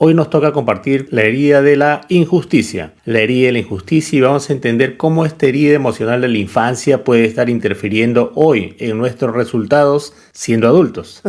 Hoy nos toca compartir la herida de la injusticia. La herida de la injusticia y vamos a entender cómo esta herida emocional de la infancia puede estar interfiriendo hoy en nuestros resultados siendo adultos.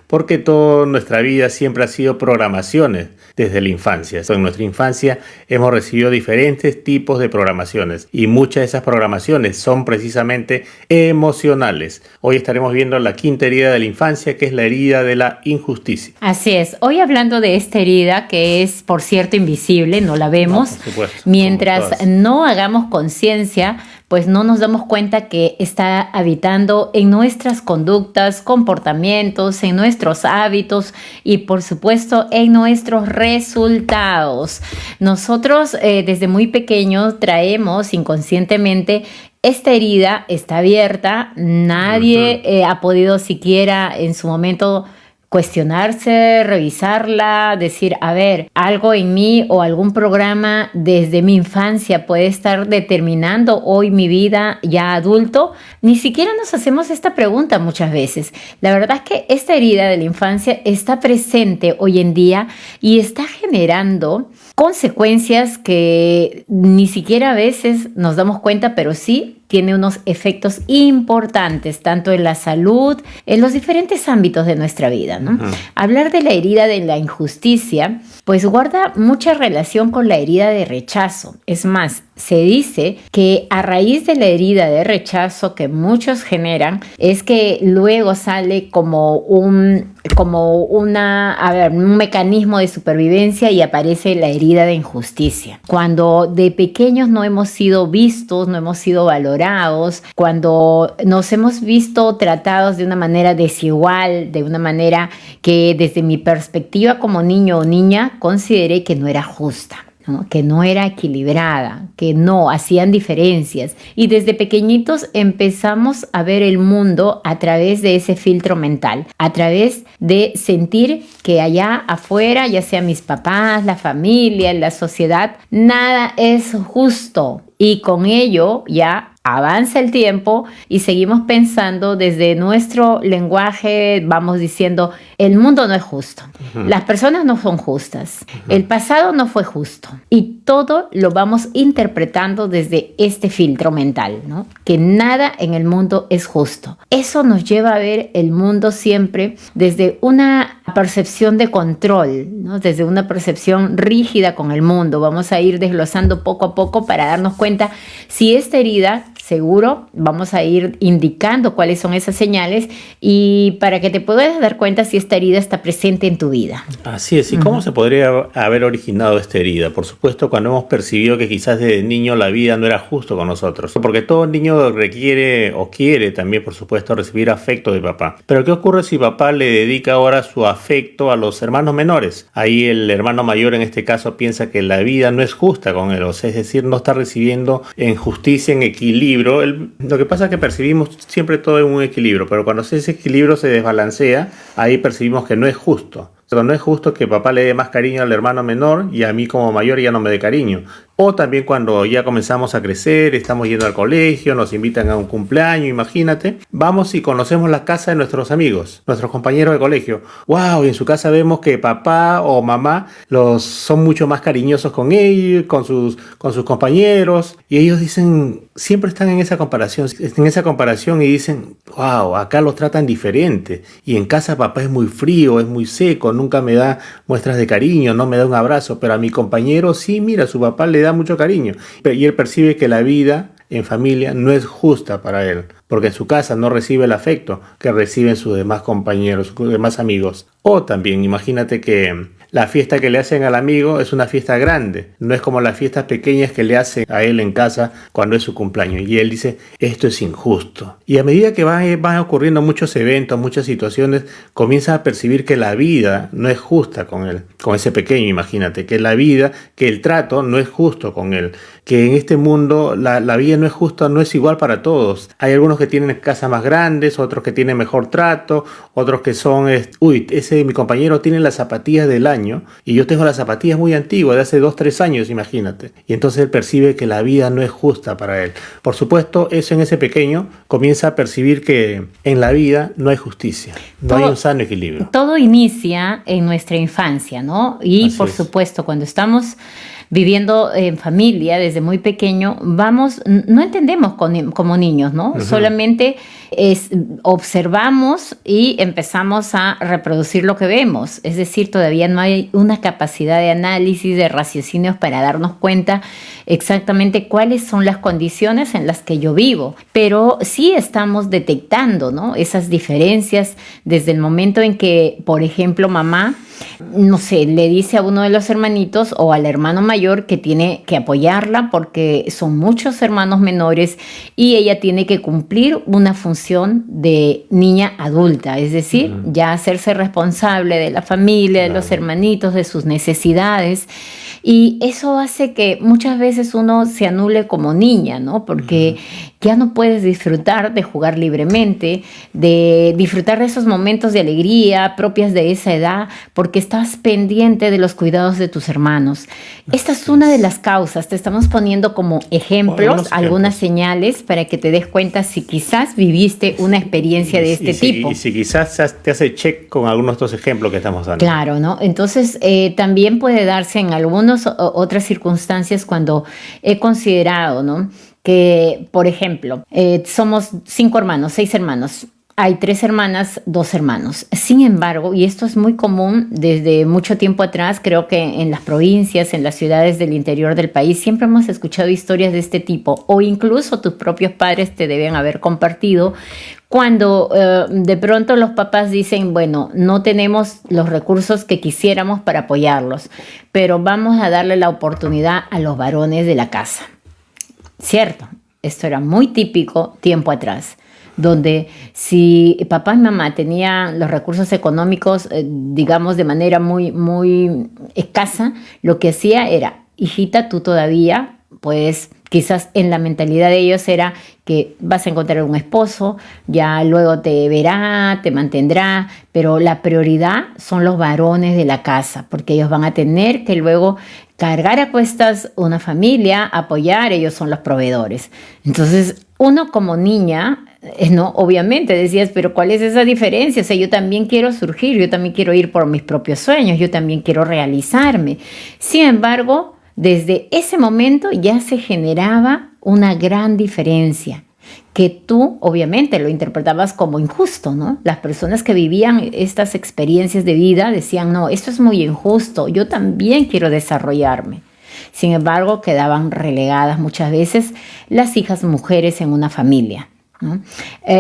Porque toda nuestra vida siempre ha sido programaciones desde la infancia. En nuestra infancia hemos recibido diferentes tipos de programaciones y muchas de esas programaciones son precisamente emocionales. Hoy estaremos viendo la quinta herida de la infancia, que es la herida de la injusticia. Así es. Hoy hablando de esta herida, que es, por cierto, invisible, no la vemos. No, por supuesto, mientras no hagamos conciencia, pues no nos damos cuenta que está habitando en nuestras conductas, comportamientos, en nuestros hábitos y, por supuesto, en nuestros resultados. Nosotros desde muy pequeños traemos inconscientemente esta herida, está abierta, nadie ha podido siquiera en su momento cuestionarse, revisarla, decir, a ver, algo en mí o algún programa desde mi infancia puede estar determinando hoy mi vida ya adulto. Ni siquiera nos hacemos esta pregunta muchas veces. La verdad es que esta herida de la infancia está presente hoy en día y está generando consecuencias que ni siquiera a veces nos damos cuenta, pero sí tiene unos efectos importantes, tanto en la salud, en los diferentes ámbitos de nuestra vida, ¿no? Hablar de la herida de la injusticia, pues guarda mucha relación con la herida de rechazo. Es más, se dice que a raíz de la herida de rechazo que muchos generan, es que luego sale como un mecanismo de supervivencia y aparece la herida de injusticia. Cuando de pequeños no hemos sido vistos, no hemos sido valorados, cuando nos hemos visto tratados de una manera desigual, de una manera que desde mi perspectiva como niño o niña consideré que no era justa, ¿no? Que no era equilibrada, que no hacían diferencias. Y desde pequeñitos empezamos a ver el mundo a través de ese filtro mental, a través de sentir que allá afuera, ya sea mis papás, la familia, la sociedad, nada es justo. Y con ello ya avanza el tiempo y seguimos pensando desde nuestro lenguaje, vamos diciendo, el mundo no es justo, las personas no son justas, el pasado no fue justo. Y todo lo vamos interpretando desde este filtro mental, ¿no? Que nada en el mundo es justo. Eso nos lleva a ver el mundo siempre desde una percepción de control, ¿no? Desde una percepción rígida con el mundo. Vamos a ir desglosando poco a poco para darnos cuenta si esta herida, seguro, vamos a ir indicando cuáles son esas señales y para que te puedas dar cuenta si esta herida está presente en tu vida. Así es. ¿Y cómo se podría haber originado esta herida? Por supuesto, cuando hemos percibido que quizás desde niño la vida no era justo con nosotros. Porque todo niño requiere o quiere también, por supuesto, recibir afecto de papá. Pero ¿qué ocurre si papá le dedica ahora su afecto a los hermanos menores? Ahí el hermano mayor en este caso piensa que la vida no es justa con él, o sea, es decir, no está recibiendo en justicia, en equilibrio. Lo que pasa es que percibimos siempre todo en un equilibrio, pero cuando ese equilibrio se desbalancea, ahí percibimos que no es justo. Pero no es justo que papá le dé más cariño al hermano menor y a mí como mayor ya no me dé cariño. O también cuando ya comenzamos a crecer, estamos yendo al colegio, nos invitan a un cumpleaños, imagínate. Vamos y conocemos la casa de nuestros amigos, nuestros compañeros de colegio. ¡Wow! Y en su casa vemos que papá o mamá son mucho más cariñosos con ellos, con sus compañeros. Y ellos dicen, siempre están en esa comparación y dicen, ¡wow! Acá los tratan diferente. Y en casa papá es muy frío, es muy seco, nunca me da muestras de cariño, no me da un abrazo. Pero a mi compañero sí, mira, su papá le da mucho cariño y él percibe que la vida en familia no es justa para él porque en su casa no recibe el afecto que reciben sus demás compañeros, sus demás amigos. O también imagínate que la fiesta que le hacen al amigo es una fiesta grande, no es como las fiestas pequeñas que le hacen a él en casa cuando es su cumpleaños. Y él dice, esto es injusto. Y a medida que van ocurriendo muchos eventos, muchas situaciones, comienza a percibir que la vida no es justa con él, con ese pequeño, imagínate, que la vida, que el trato no es justo con él, que en este mundo la vida no es justa, no es igual para todos. Hay algunos que tienen casas más grandes, otros que tienen mejor trato, otros que son, mi compañero tiene las zapatillas del año. año y yo tengo las zapatillas muy antiguas de hace 2, 3 años, imagínate. Y entonces él percibe que la vida no es justa para él. Por supuesto, eso en ese pequeño comienza a percibir que en la vida no hay justicia, no hay un sano equilibrio. Todo inicia en nuestra infancia, ¿no? Y Así por es. supuesto, cuando estamos viviendo en familia desde muy pequeño, no entendemos como niños, ¿no? Ujú. Solamente observamos y empezamos a reproducir lo que vemos. Es decir, todavía no hay una capacidad de análisis, de raciocinios para darnos cuenta exactamente cuáles son las condiciones en las que yo vivo. Pero sí estamos detectando, ¿no?, esas diferencias desde el momento en que, por ejemplo, mamá, no sé, le dice a uno de los hermanitos o al hermano mayor que tiene que apoyarla porque son muchos hermanos menores y ella tiene que cumplir una función de niña adulta, es decir, ya hacerse responsable de la familia, de los hermanitos, de sus necesidades. Y eso hace que muchas veces uno se anule como niña, ¿no? Porque ya no puedes disfrutar de jugar libremente, de disfrutar de esos momentos de alegría propias de esa edad, porque estás pendiente de los cuidados de tus hermanos. Esta es una de las causas. Te estamos poniendo como ejemplos, algunas señales para que te des cuenta si quizás viviste una experiencia de este tipo. Y si quizás te hace check con algunos de estos ejemplos que estamos dando. Claro, ¿no? Entonces, también puede darse en algunas otras circunstancias cuando he considerado, ¿no?, que, por ejemplo, somos 5 hermanos, 6 hermanos. Hay 3 hermanas, 2 hermanos. Sin embargo, y esto es muy común desde mucho tiempo atrás, creo que en las provincias, en las ciudades del interior del país, siempre hemos escuchado historias de este tipo, o incluso tus propios padres te deben haber compartido, cuando de pronto los papás dicen, bueno, no tenemos los recursos que quisiéramos para apoyarlos, pero vamos a darle la oportunidad a los varones de la casa. Cierto, esto era muy típico tiempo atrás, donde si papá y mamá tenían los recursos económicos, digamos, de manera muy escasa, lo que hacía era, hijita, tú todavía, pues quizás en la mentalidad de ellos era que vas a encontrar un esposo, ya luego te verá, te mantendrá, pero la prioridad son los varones de la casa, porque ellos van a tener que luego cargar a cuestas una familia, apoyar, ellos son los proveedores. Entonces, uno como niña, no, obviamente decías, pero ¿cuál es esa diferencia? O sea, yo también quiero surgir, yo también quiero ir por mis propios sueños, yo también quiero realizarme. Sin embargo, desde ese momento ya se generaba una gran diferencia, que tú obviamente lo interpretabas como injusto, ¿no? Las personas que vivían estas experiencias de vida decían, no, esto es muy injusto, yo también quiero desarrollarme. Sin embargo, quedaban relegadas muchas veces las hijas mujeres en una familia, ¿no?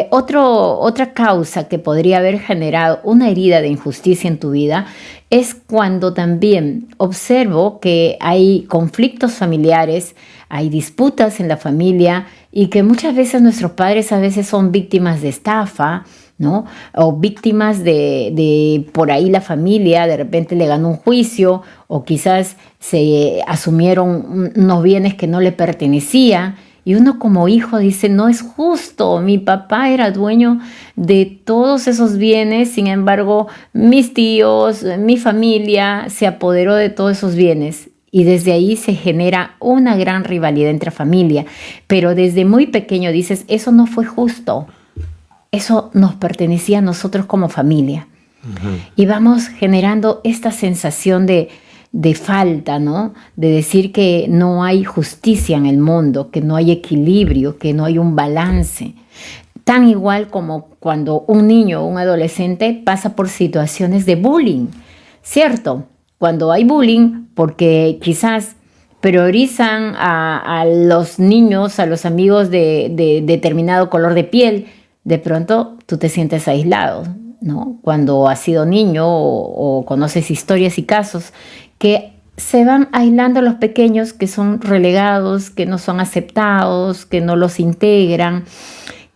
Otra causa que podría haber generado una herida de injusticia en tu vida es cuando también observo que hay conflictos familiares, hay disputas en la familia y que muchas veces nuestros padres a veces son víctimas de estafa, ¿no? O víctimas de por ahí la familia de repente le ganó un juicio o quizás se asumieron unos bienes que no le pertenecían. Y uno como hijo dice, no es justo, mi papá era dueño de todos esos bienes, sin embargo, mis tíos, mi familia se apoderó de todos esos bienes. Y desde ahí se genera una gran rivalidad entre familia. Pero desde muy pequeño dices, eso no fue justo, eso nos pertenecía a nosotros como familia. Y vamos generando esta sensación de falta, ¿no? De decir que no hay justicia en el mundo, que no hay equilibrio, que no hay un balance. Tan igual como cuando un niño o un adolescente pasa por situaciones de bullying, ¿cierto? Cuando hay bullying, porque quizás priorizan a los niños, a los amigos de determinado color de piel, de pronto tú te sientes aislado, ¿no? Cuando has sido niño o conoces historias y casos que se van aislando los pequeños, que son relegados, que no son aceptados, que no los integran,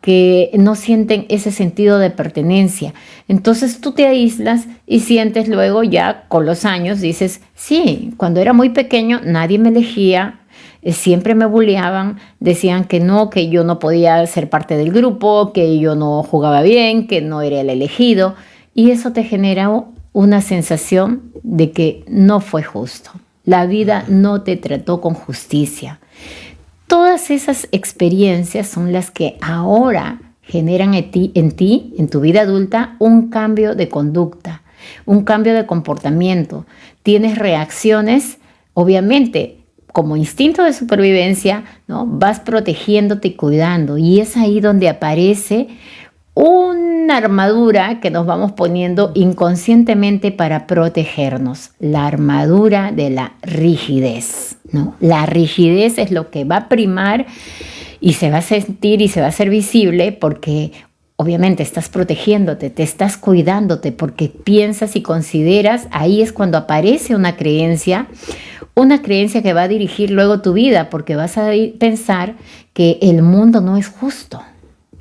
que no sienten ese sentido de pertenencia. Entonces tú te aíslas y sientes luego ya con los años, dices, sí, cuando era muy pequeño nadie me elegía, siempre me bulleaban, decían que yo no podía ser parte del grupo, que yo no jugaba bien, que no era el elegido, y eso te genera una sensación de que no fue justo. La vida no te trató con justicia. Todas esas experiencias son las que ahora generan en ti, en tu vida adulta, un cambio de conducta, un cambio de comportamiento. Tienes reacciones, obviamente, como instinto de supervivencia, ¿no? Vas protegiéndote y cuidando. Y es ahí donde aparece una armadura que nos vamos poniendo inconscientemente para protegernos. La armadura de la rigidez, ¿no? La rigidez es lo que va a primar y se va a sentir y se va a hacer visible porque obviamente estás protegiéndote, te estás cuidándote porque piensas y consideras. Ahí es cuando aparece una creencia que va a dirigir luego tu vida, porque vas a pensar que el mundo no es justo.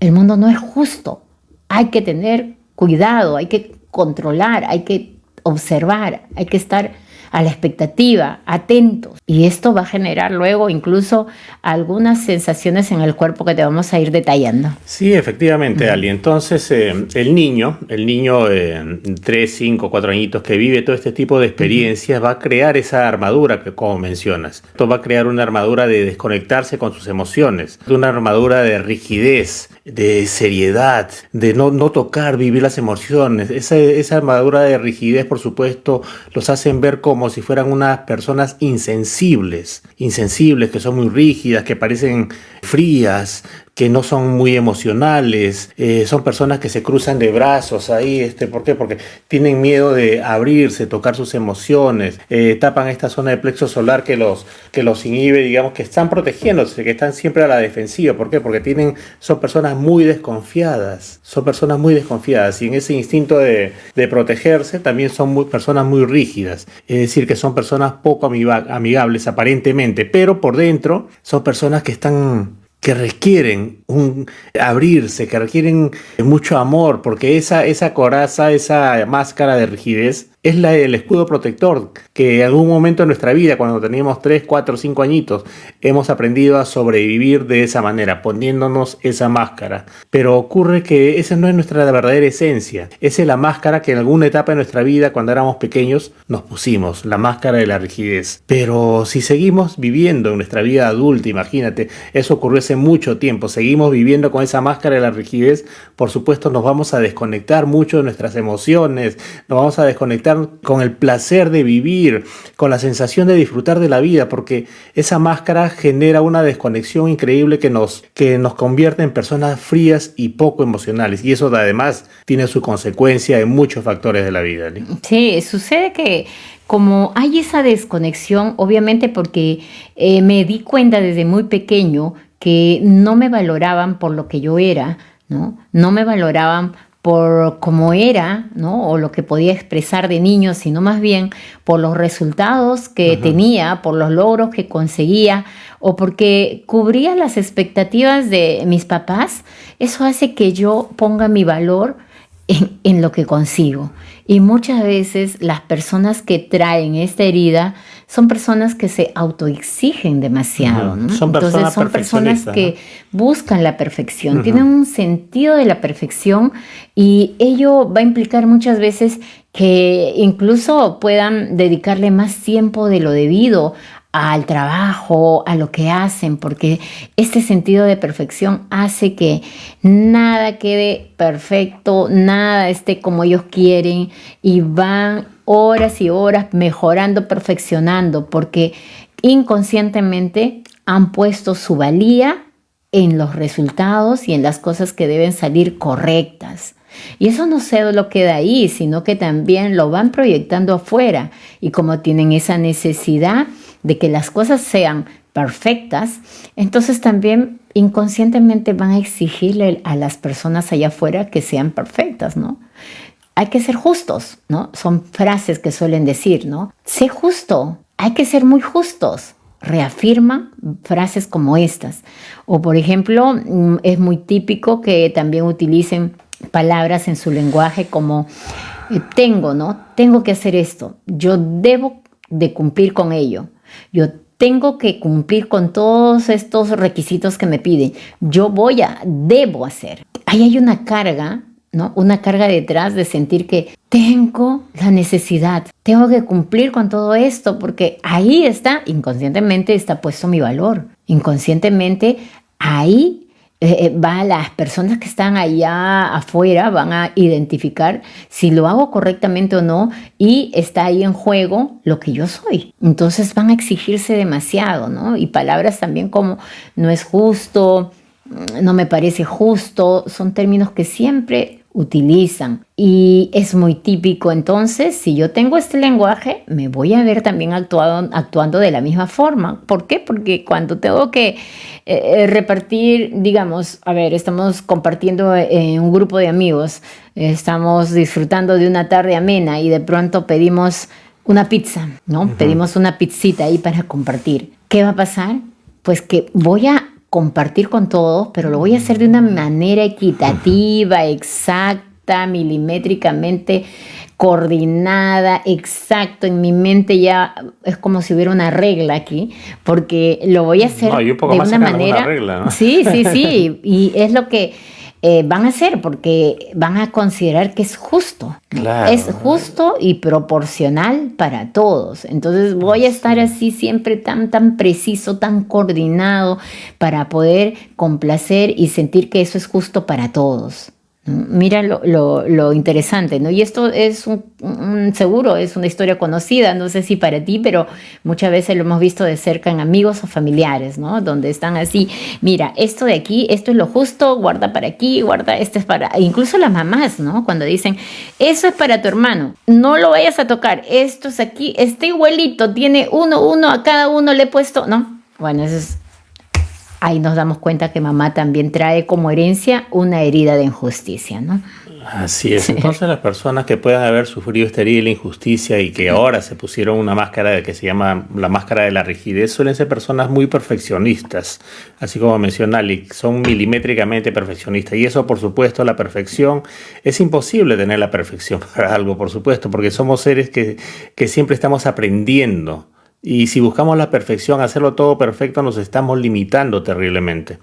El mundo no es justo. Hay que tener cuidado, hay que controlar, hay que observar, hay que estar a la expectativa, atentos. Y esto va a generar luego incluso algunas sensaciones en el cuerpo que te vamos a ir detallando. Sí, efectivamente, Ali. Entonces, el niño, 3, 5, 4 añitos que vive todo este tipo de experiencias, va a crear esa armadura que, como mencionas. Esto va a crear una armadura de desconectarse con sus emociones, una armadura de rigidez, de seriedad, de no tocar, vivir las emociones. Esa armadura de rigidez, por supuesto, los hacen ver como si fueran unas personas insensibles, que son muy rígidas, que parecen frías, que no son muy emocionales, son personas que se cruzan de brazos ahí, ¿por qué? Porque tienen miedo de abrirse, tocar sus emociones, tapan esta zona de plexo solar que los inhibe, digamos, que están protegiéndose, que están siempre a la defensiva. ¿Por qué? Porque son personas muy desconfiadas, y en ese instinto de protegerse también son personas muy rígidas, es decir, que son personas poco amigables aparentemente, pero por dentro son personas que requieren abrirse, que requieren mucho amor, porque esa coraza, esa máscara de rigidez es el escudo protector que en algún momento de nuestra vida, cuando teníamos 3, 4, 5 añitos, hemos aprendido a sobrevivir de esa manera, poniéndonos esa máscara. Pero ocurre que esa no es nuestra verdadera esencia. Esa es la máscara que en alguna etapa de nuestra vida, cuando éramos pequeños, nos pusimos, la máscara de la rigidez. Pero si seguimos viviendo en nuestra vida adulta, imagínate, eso ocurrió hace mucho tiempo, seguimos viviendo con esa máscara de la rigidez, por supuesto nos vamos a desconectar mucho de nuestras emociones, nos vamos a desconectar con el placer de vivir, con la sensación de disfrutar de la vida, porque esa máscara genera una desconexión increíble que nos convierte en personas frías y poco emocionales, y eso además tiene su consecuencia en muchos factores de la vida, ¿sí? Sí, sucede que como hay esa desconexión, obviamente porque me di cuenta desde muy pequeño que no me valoraban por lo que yo era, ¿no? No me valoraban por cómo era, ¿no? O lo que podía expresar de niño, sino más bien por los resultados que tenía, por los logros que conseguía, o porque cubría las expectativas de mis papás. Eso hace que yo ponga mi valor en lo que consigo. Y muchas veces las personas que traen esta herida son personas que se autoexigen demasiado, ¿no? Entonces son personas que buscan la perfección, tienen un sentido de la perfección, y ello va a implicar muchas veces que incluso puedan dedicarle más tiempo de lo debido al trabajo, a lo que hacen, porque este sentido de perfección hace que nada quede perfecto, nada esté como ellos quieren, y van horas y horas mejorando, perfeccionando, porque inconscientemente han puesto su valía en los resultados y en las cosas que deben salir correctas. Y eso no solo queda ahí, sino que también lo van proyectando afuera, y como tienen esa necesidad de que las cosas sean perfectas, entonces también inconscientemente van a exigirle a las personas allá afuera que sean perfectas, ¿no? Hay que ser justos, ¿no? Son frases que suelen decir, ¿no? Sé justo, hay que ser muy justos. Reafirman frases como estas. O, por ejemplo, es muy típico que también utilicen palabras en su lenguaje como tengo, ¿no? Tengo que hacer esto. Yo debo de cumplir con ello. Yo tengo que cumplir con todos estos requisitos que me piden. Debo hacer. Ahí hay una carga, ¿no? Una carga detrás de sentir que tengo la necesidad, tengo que cumplir con todo esto, porque ahí está, inconscientemente está puesto mi valor. Inconscientemente ahí va, las personas que están allá afuera van a identificar si lo hago correctamente o no, y está ahí en juego lo que yo soy. Entonces van a exigirse demasiado, ¿no? Y palabras también como no es justo, no me parece justo, son términos que siempre utilizan, y es muy típico. Entonces, si yo tengo este lenguaje, me voy a ver también actuando de la misma forma. ¿Por qué? Porque cuando tengo que repartir, digamos, a ver, estamos compartiendo en un grupo de amigos, estamos disfrutando de una tarde amena y de pronto pedimos una pizza, ¿no? Uh-huh. Pedimos una pizzita ahí para compartir. ¿Qué va a pasar? Pues que voy a compartir con todos, pero lo voy a hacer de una manera equitativa, exacta, milimétricamente coordinada, exacto. En mi mente ya es como si hubiera una regla aquí, porque lo voy a hacer de una manera. Una regla, ¿no? Sí, y es lo que van a hacer, porque van a considerar que es justo. Claro. Es justo y proporcional para todos. Entonces voy a estar así siempre tan preciso, tan coordinado, para poder complacer y sentir que eso es justo para todos. Mira lo interesante, ¿no? Y esto es seguro, es una historia conocida, no sé si para ti, pero muchas veces lo hemos visto de cerca en amigos o familiares, ¿no? Donde están así, mira, esto de aquí, esto es lo justo, guarda para aquí, guarda, este es para... Incluso las mamás, ¿no? Cuando dicen, eso es para tu hermano, no lo vayas a tocar, esto es aquí, este igualito, tiene uno, a cada uno le he puesto, ¿no? Bueno, eso es... Ahí nos damos cuenta que mamá también trae como herencia una herida de injusticia, ¿no? Así es. Entonces las personas que puedan haber sufrido esta herida de la injusticia y que ahora se pusieron una máscara que se llama la máscara de la rigidez, suelen ser personas muy perfeccionistas. Así como menciona Ali, son milimétricamente perfeccionistas. Y eso, por supuesto, la perfección, es imposible tener la perfección para algo, por supuesto, porque somos seres que siempre estamos aprendiendo. Y si buscamos la perfección, hacerlo todo perfecto, nos estamos limitando terriblemente.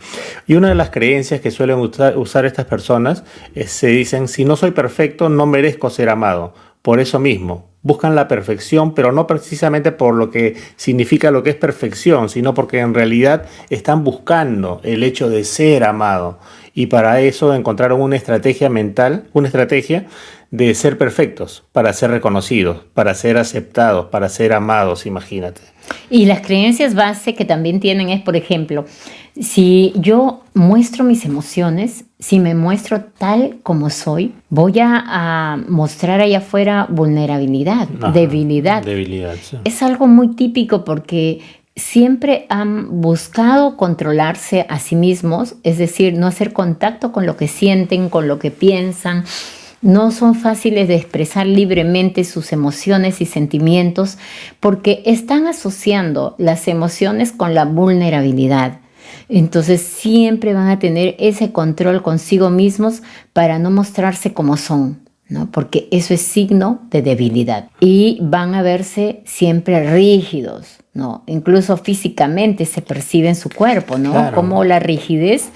Y una de las creencias que suelen usar estas personas se dicen, si no soy perfecto, no merezco ser amado. Por eso mismo, buscan la perfección, pero no precisamente por lo que significa lo que es perfección, sino porque en realidad están buscando el hecho de ser amado. Y para eso encontraron una estrategia mental, una estrategia de ser perfectos, para ser reconocidos, para ser aceptados, para ser amados, imagínate. Y las creencias base que también tienen es, por ejemplo, si yo muestro mis emociones, si me muestro tal como soy, voy a mostrar allá afuera vulnerabilidad, debilidad. Debilidad, sí. Es algo muy típico porque siempre han buscado controlarse a sí mismos, es decir, no hacer contacto con lo que sienten, con lo que piensan. No son fáciles de expresar libremente sus emociones y sentimientos porque están asociando las emociones con la vulnerabilidad. Entonces siempre van a tener ese control consigo mismos para no mostrarse como son, ¿no? Porque eso es signo de debilidad. Y van a verse siempre rígidos, ¿no? Incluso físicamente se percibe en su cuerpo, ¿no? Claro. Como la rigidez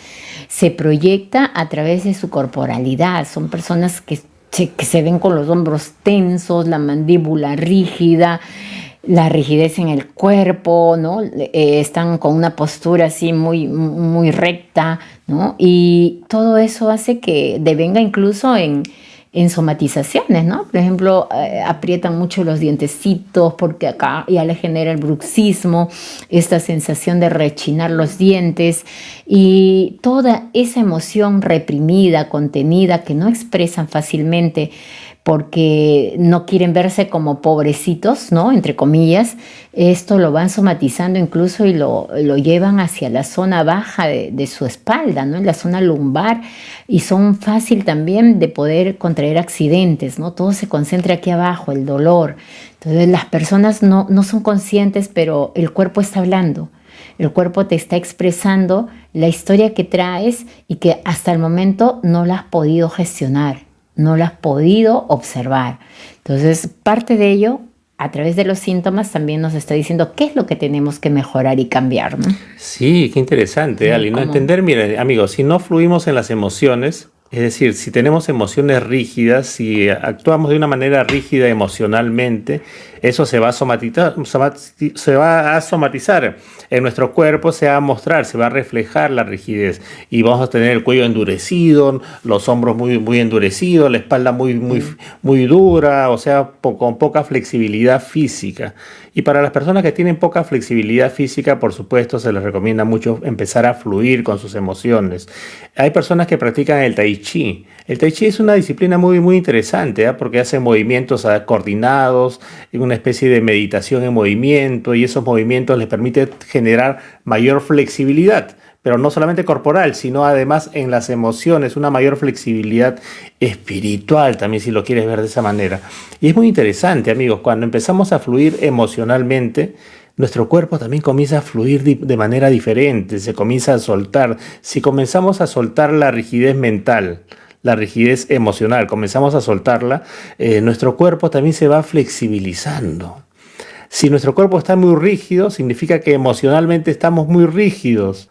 se proyecta a través de su corporalidad. Son personas que se ven con los hombros tensos, la mandíbula rígida, la rigidez en el cuerpo, ¿no? Están con una postura así muy recta, ¿no? Y todo eso hace que devenga incluso en somatizaciones, ¿no? Por ejemplo, aprietan mucho los dientecitos porque acá ya le genera el bruxismo, esta sensación de rechinar los dientes y toda esa emoción reprimida, contenida, que no expresan fácilmente porque no quieren verse como pobrecitos, ¿no? Entre comillas, esto lo van somatizando incluso y lo llevan hacia la zona baja de su espalda, ¿no? En la zona lumbar, y son fácil también de poder contraer accidentes, ¿no? Todo se concentra aquí abajo, el dolor. Entonces las personas no son conscientes, pero el cuerpo está hablando. El cuerpo te está expresando la historia que traes y que hasta el momento no la has podido gestionar. No lo has podido observar. Entonces, parte de ello, a través de los síntomas, también nos está diciendo qué es lo que tenemos que mejorar y cambiar, ¿no? Sí, qué interesante, Ali. No entender, mira, amigos, si no fluimos en las emociones, Es decir, si tenemos emociones rígidas, si actuamos de una manera rígida emocionalmente, eso se va a somatizar en nuestro cuerpo, se va a mostrar, se va a reflejar la rigidez y vamos a tener el cuello endurecido, los hombros muy endurecidos, la espalda muy dura, o sea, con poca flexibilidad física. Y para las personas que tienen poca flexibilidad física, por supuesto, se les recomienda mucho empezar a fluir con sus emociones. Hay personas que practican el Tai Chi. El Tai Chi es una disciplina muy interesante, ¿eh? Porque hace movimientos coordinados, una especie de meditación en movimiento, y esos movimientos les permiten generar mayor flexibilidad. Pero no solamente corporal, sino además en las emociones, una mayor flexibilidad espiritual también, si lo quieres ver de esa manera. Y es muy interesante, amigos, cuando empezamos a fluir emocionalmente, nuestro cuerpo también comienza a fluir de manera diferente, se comienza a soltar. Si comenzamos a soltar la rigidez mental, la rigidez emocional, comenzamos a soltarla, nuestro cuerpo también se va flexibilizando. Si nuestro cuerpo está muy rígido, significa que emocionalmente estamos muy rígidos.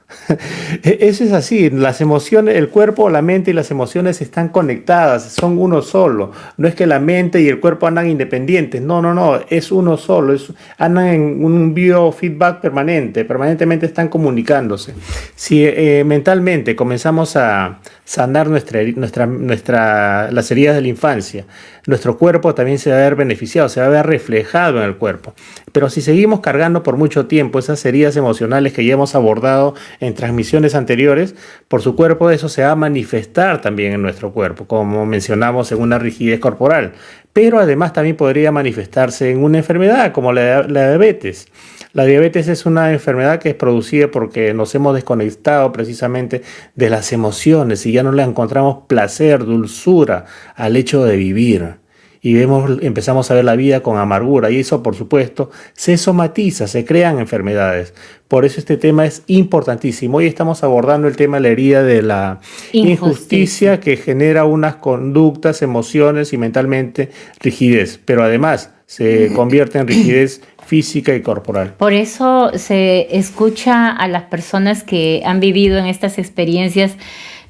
Eso es así, las emociones, el cuerpo, la mente y las emociones están conectadas, son uno solo. No es que la mente y el cuerpo andan independientes, no, es uno solo, andan en un biofeedback permanentemente están comunicándose. Si mentalmente comenzamos a sanar las heridas de la infancia, nuestro cuerpo también se va a ver beneficiado, se va a ver reflejado en el cuerpo. Pero si seguimos cargando por mucho tiempo esas heridas emocionales que ya hemos abordado en transmisiones anteriores, por su cuerpo eso se va a manifestar también en nuestro cuerpo, como mencionamos, en una rigidez corporal. Pero además también podría manifestarse en una enfermedad como la diabetes. La diabetes es una enfermedad que es producida porque nos hemos desconectado precisamente de las emociones y ya no le encontramos placer, dulzura al hecho de vivir. Y empezamos a ver la vida con amargura y eso, por supuesto, se somatiza, se crean enfermedades. Por eso este tema es importantísimo. Hoy estamos abordando el tema de la herida de la injusticia que genera unas conductas, emociones y mentalmente rigidez, pero además se convierte en rigidez física y corporal. Por eso se escucha a las personas que han vivido en estas experiencias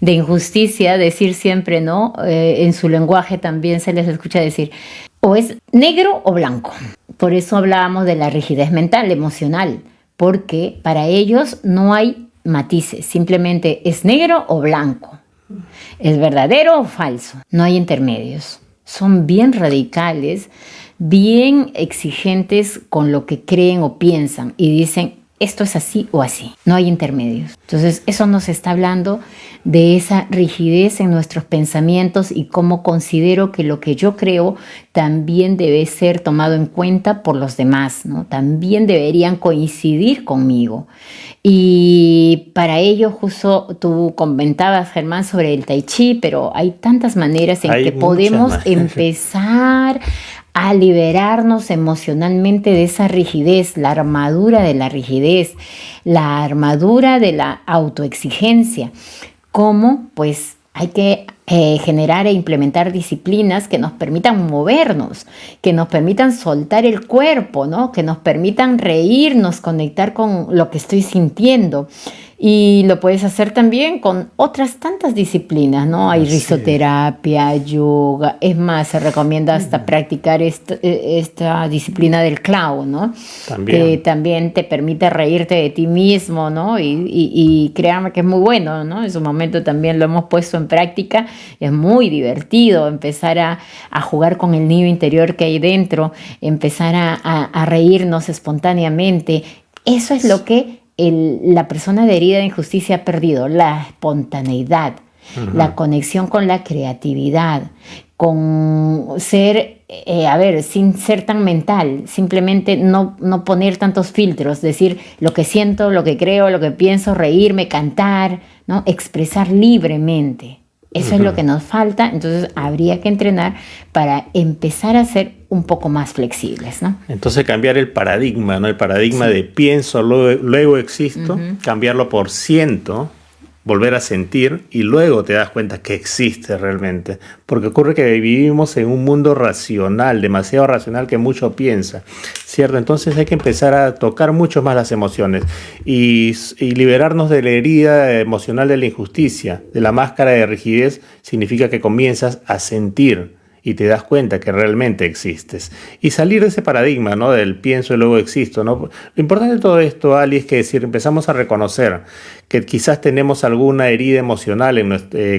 de injusticia decir siempre, ¿no? En su lenguaje también se les escucha decir, o es negro o blanco. Por eso hablábamos de la rigidez mental, emocional, porque para ellos no hay matices, simplemente es negro o blanco, es verdadero o falso, no hay intermedios. Son bien radicales, bien exigentes con lo que creen o piensan y dicen, esto es así o así, no hay intermedios. Entonces eso nos está hablando de esa rigidez en nuestros pensamientos y cómo considero que lo que yo creo también debe ser tomado en cuenta por los demás, ¿no? También deberían coincidir conmigo. Y para ello, justo tú comentabas, Germán, sobre el Tai Chi, pero hay tantas maneras en que podemos empezar a liberarnos emocionalmente de esa rigidez, la armadura de la rigidez, la armadura de la autoexigencia. ¿Cómo? Pues hay que generar e implementar disciplinas que nos permitan movernos, que nos permitan soltar el cuerpo, ¿no? Que nos permitan reírnos, conectar con lo que estoy sintiendo. Y lo puedes hacer también con otras tantas disciplinas, ¿no? Hay risoterapia, yoga, es más, se recomienda hasta practicar esta disciplina del clown, ¿no? Que también te permite reírte de ti mismo, ¿no? Y créanme que es muy bueno, ¿no? En su momento también lo hemos puesto en práctica, es muy divertido empezar a jugar con el niño interior que hay dentro, empezar a reírnos espontáneamente. Eso es lo que la persona de herida de injusticia ha perdido, la espontaneidad, la conexión con la creatividad, con ser, sin ser tan mental, simplemente no poner tantos filtros, decir lo que siento, lo que creo, lo que pienso, reírme, cantar, ¿no? Expresar libremente. Eso es lo que nos falta, entonces habría que entrenar para empezar a ser un poco más flexibles, ¿no? Entonces cambiar el paradigma, ¿no? El paradigma de pienso, luego existo, cambiarlo por siento, volver a sentir y luego te das cuenta que existe realmente. Porque ocurre que vivimos en un mundo racional, demasiado racional, que mucho piensa, ¿cierto? Entonces hay que empezar a tocar mucho más las emociones y liberarnos de la herida emocional de la injusticia, de la máscara de rigidez. Significa que comienzas a sentir y te das cuenta que realmente existes. Y salir de ese paradigma, ¿no? Del pienso y luego existo, ¿no? Lo importante de todo esto, Ali, es que si empezamos a reconocer que quizás tenemos alguna herida emocional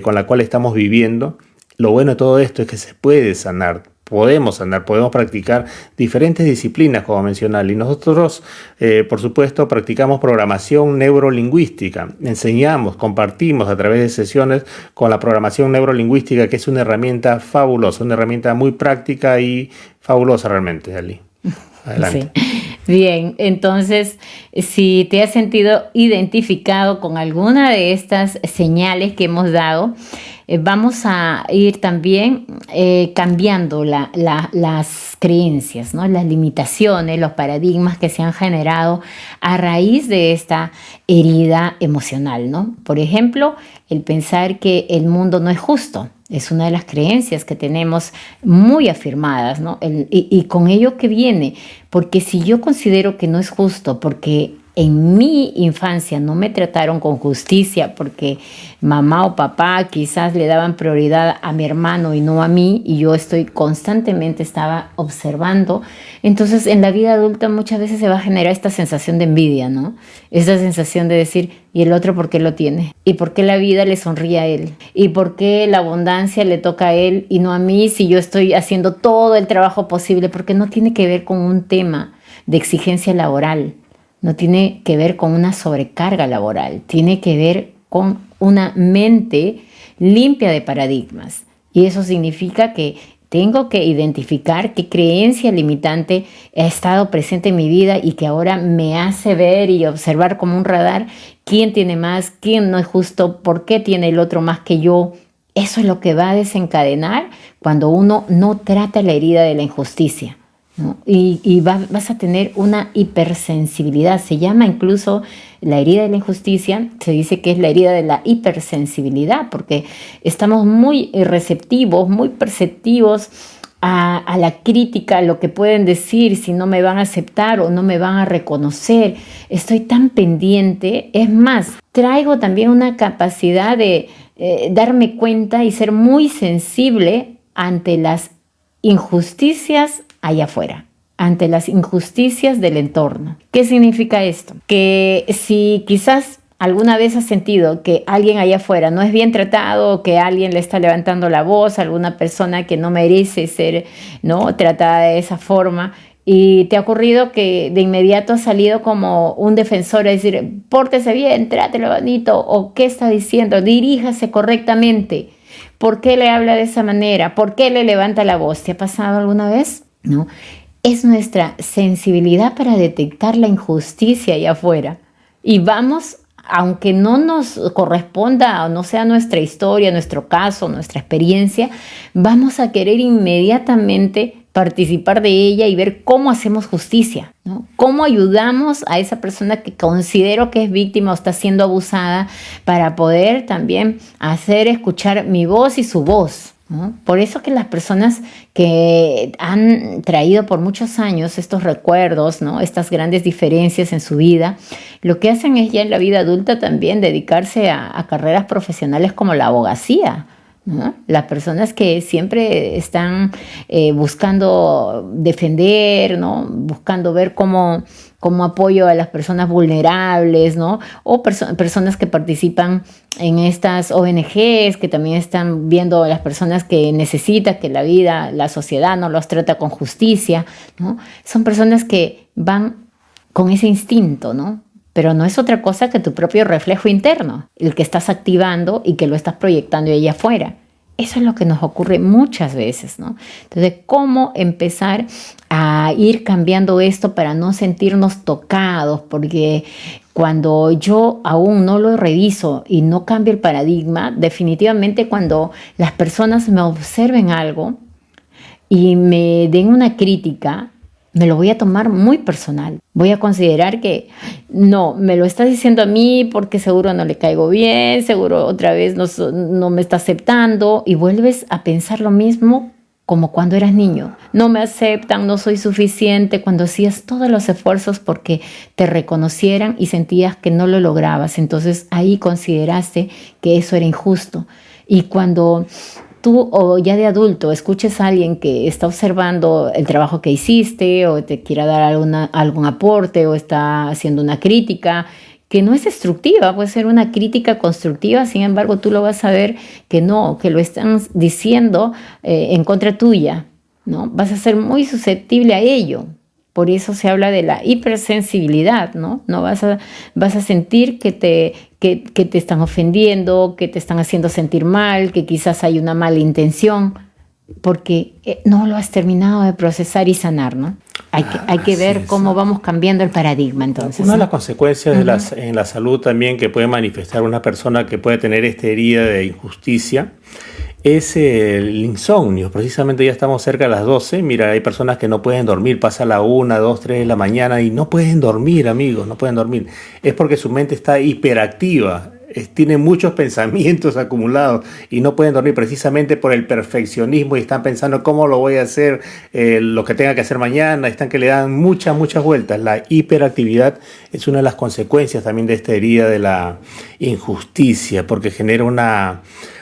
con la cual estamos viviendo, lo bueno de todo esto es que se puede sanar. Podemos sanar, podemos practicar diferentes disciplinas, como mencioné, y nosotros, por supuesto, practicamos programación neurolingüística, enseñamos, compartimos a través de sesiones con la programación neurolingüística, que es una herramienta fabulosa, una herramienta muy práctica y fabulosa realmente, Ali. Adelante. Sí. Bien, entonces, si te has sentido identificado con alguna de estas señales que hemos dado, vamos a ir también cambiando las creencias, ¿no? Las limitaciones, los paradigmas que se han generado a raíz de esta herida emocional, ¿no? Por ejemplo, el pensar que el mundo no es justo. Es una de las creencias que tenemos muy afirmadas, ¿no? Y con ello que viene, porque si yo considero que no es justo, porque en mi infancia no me trataron con justicia, porque mamá o papá quizás le daban prioridad a mi hermano y no a mí, y yo estaba observando, entonces en la vida adulta muchas veces se va a generar esta sensación de envidia, ¿no? Esta sensación de decir, ¿y el otro por qué lo tiene? ¿Y por qué la vida le sonríe a él? ¿Y por qué la abundancia le toca a él y no a mí si yo estoy haciendo todo el trabajo posible? Porque no tiene que ver con un tema de exigencia laboral, no tiene que ver con una sobrecarga laboral, tiene que ver con una mente limpia de paradigmas. Y eso significa que tengo que identificar qué creencia limitante ha estado presente en mi vida y que ahora me hace ver y observar como un radar quién tiene más, quién no es justo, por qué tiene el otro más que yo. Eso es lo que va a desencadenar cuando uno no trata la herida de la injusticia, ¿no? Y vas a tener una hipersensibilidad. Se llama incluso la herida de la injusticia, se dice que es la herida de la hipersensibilidad, porque estamos muy receptivos, muy perceptivos a la crítica, a lo que pueden decir, si no me van a aceptar o no me van a reconocer. Estoy tan pendiente. Es más, traigo también una capacidad de darme cuenta y ser muy sensible ante las injusticias allá afuera, ante las injusticias del entorno. ¿Qué significa esto? Que si quizás alguna vez has sentido que alguien allá afuera no es bien tratado, que alguien le está levantando la voz, alguna persona que no merece ser, ¿no?, tratada de esa forma, y te ha ocurrido que de inmediato has salido como un defensor a decir, pórtese bien, trátelo bonito, o ¿qué está diciendo? Diríjase correctamente. ¿Por qué le habla de esa manera? ¿Por qué le levanta la voz? ¿Te ha pasado alguna vez? ¿No? Es nuestra sensibilidad para detectar la injusticia allá afuera. Y vamos, aunque no nos corresponda o no sea nuestra historia, nuestro caso, nuestra experiencia, vamos a querer inmediatamente participar de ella y ver cómo hacemos justicia, ¿no? Cómo ayudamos a esa persona que considero que es víctima o está siendo abusada para poder también hacer escuchar mi voz y su voz, ¿no? Por eso que las personas que han traído por muchos años estos recuerdos, ¿no?, estas grandes diferencias en su vida, lo que hacen es ya en la vida adulta también dedicarse a carreras profesionales como la abogacía, ¿no? Las personas que siempre están buscando defender, ¿no?, buscando ver cómo apoyo a las personas vulnerables, ¿no?, o personas que participan en estas ONGs, que también están viendo a las personas que necesitan, que la vida, la sociedad no los trata con justicia, ¿no? Son personas que van con ese instinto, ¿no? Pero no es otra cosa que tu propio reflejo interno, el que estás activando y que lo estás proyectando allá afuera. Eso es lo que nos ocurre muchas veces, ¿no? Entonces, ¿cómo empezar a ir cambiando esto para no sentirnos tocados? Porque cuando yo aún no lo reviso y no cambio el paradigma, definitivamente cuando las personas me observen algo y me den una crítica, me lo voy a tomar muy personal. Voy a considerar que no, me lo está diciendo a mí porque seguro no le caigo bien, seguro otra vez no me está aceptando, y vuelves a pensar lo mismo como cuando eras niño. No me aceptan, no soy suficiente, cuando hacías todos los esfuerzos porque te reconocieran y sentías que no lo lograbas. Entonces ahí consideraste que eso era injusto. Y cuando tú, o ya de adulto, escuches a alguien que está observando el trabajo que hiciste o te quiera dar algún aporte o está haciendo una crítica que no es destructiva, puede ser una crítica constructiva, sin embargo tú lo vas a ver que no, que lo están diciendo en contra tuya, ¿no? Vas a ser muy susceptible a ello. Por eso se habla de la hipersensibilidad, ¿no? No vas a sentir que te están ofendiendo, que te están haciendo sentir mal, que quizás hay una mala intención, porque no lo has terminado de procesar y sanar, ¿no? Hay que ver cómo vamos cambiando el paradigma, entonces. Una de las consecuencias en la salud también que puede manifestar una persona que puede tener esta herida de injusticia es el insomnio. Precisamente ya estamos cerca de las 12. Mira, hay personas que no pueden dormir, pasa la 1, 2, 3 de la mañana y no pueden dormir, amigos, no pueden dormir. Es porque su mente está hiperactiva. Tiene muchos pensamientos acumulados y no pueden dormir precisamente por el perfeccionismo y están pensando cómo lo voy a hacer, lo que tenga que hacer mañana, están que le dan muchas vueltas. La hiperactividad es una de las consecuencias también de esta herida de la injusticia, porque genera